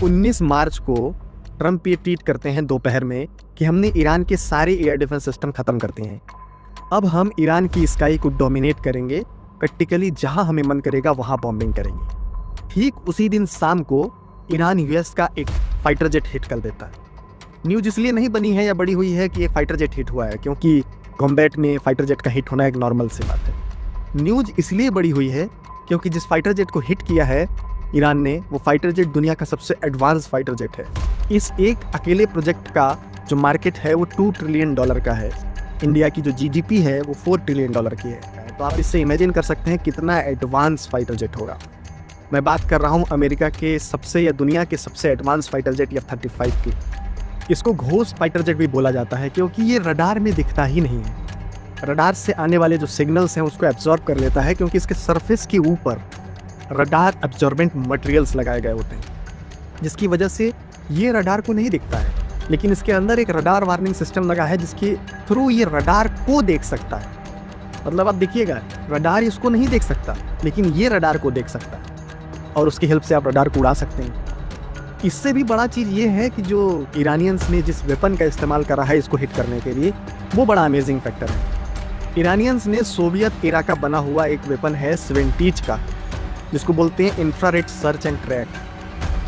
19 मार्च को ट्रंप ये ट्वीट करते हैं दोपहर में कि हमने ईरान के सारे एयर डिफेंस सिस्टम ख़त्म कर दिए हैं। अब हम ईरान की स्काई को डोमिनेट करेंगे, प्रैक्टिकली जहां हमें मन करेगा वहां बॉम्बिंग करेंगे। ठीक उसी दिन शाम को ईरान यूएस का एक फाइटर जेट हिट कर देता है। न्यूज इसलिए नहीं बनी है या बड़ी हुई है कि ये फाइटर जेट हिट हुआ है, क्योंकि कॉम्बैट में फाइटर जेट का हिट होना एक नॉर्मल सी बात है। न्यूज इसलिए बड़ी हुई है क्योंकि जिस फाइटर जेट को हिट किया है ईरान ने, वो फाइटर जेट दुनिया का सबसे एडवांस फाइटर जेट है। इस एक अकेले प्रोजेक्ट का जो मार्केट है वो $2 ट्रिलियन का है। इंडिया की जो जीडीपी है वो $4 ट्रिलियन की है। तो आप इससे इमेजिन कर सकते हैं कितना एडवांस फाइटर जेट होगा। मैं बात कर रहा हूँ अमेरिका के सबसे या दुनिया के सबसे एडवांस फाइटर जेट F-35 की। इसको घोस्ट फाइटर जेट भी बोला जाता है क्योंकि ये रडार में दिखता ही नहीं है। रडार से आने वाले जो सिग्नल्स हैं उसको एब्जॉर्ब कर लेता है, क्योंकि इसके सरफेस के ऊपर रडार एब्जॉर्बेंट मटेरियल्स लगाए गए होते हैं, जिसकी वजह से ये रडार को नहीं दिखता है। लेकिन इसके अंदर एक रडार वार्निंग सिस्टम लगा है जिसके थ्रू ये रडार को देख सकता है। मतलब आप देखिएगा, रडार इसको नहीं देख सकता लेकिन ये रडार को देख सकता है और उसकी हेल्प से आप रडार को उड़ा सकते हैं। इससे भी बड़ा चीज़ ये है कि जो ईरानियंस ने जिस वेपन का इस्तेमाल करा है इसको हिट करने के लिए, वो बड़ा अमेजिंग फैक्टर है। ईरानियंस ने सोवियत एरा का बना हुआ एक वेपन है स्वेंटीज का, जिसको बोलते हैं इंफ्रारेड सर्च एंड ट्रैक।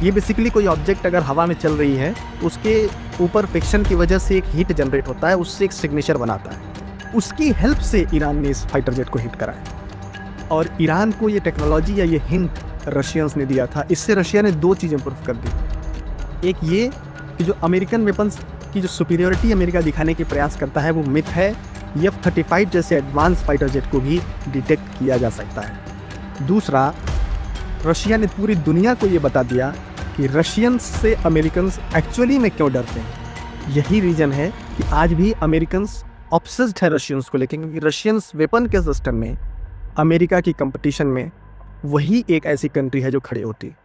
ये बेसिकली कोई ऑब्जेक्ट अगर हवा में चल रही है उसके ऊपर फ्रिक्शन की वजह से एक हीट जनरेट होता है, उससे एक सिग्नेचर बनाता है। उसकी हेल्प से ईरान ने इस फाइटर जेट को हिट करा है। और ईरान को ये टेक्नोलॉजी या ये हिंट रशियंस ने दिया था। इससे रशिया ने 2 चीज़ें प्रूफ कर दी। एक ये कि जो अमेरिकन वेपन्स की जो सुपीरियरिटी अमेरिका दिखाने के प्रयास करता है वो मिथ है। F-35 जैसे एडवांस फाइटर जेट को भी डिटेक्ट किया जा सकता है। दूसरा, रशिया ने पूरी दुनिया को ये बता दिया कि रशियंस से अमेरिकन्स एक्चुअली में क्यों डरते हैं। यही रीज़न है कि आज भी अमेरिकन्स ऑब्सेस्ड है रशियंस को लेकर, क्योंकि रशियंस वेपन के सिस्टम में अमेरिका की कंपटीशन में वही एक ऐसी कंट्री है जो खड़ी होती है।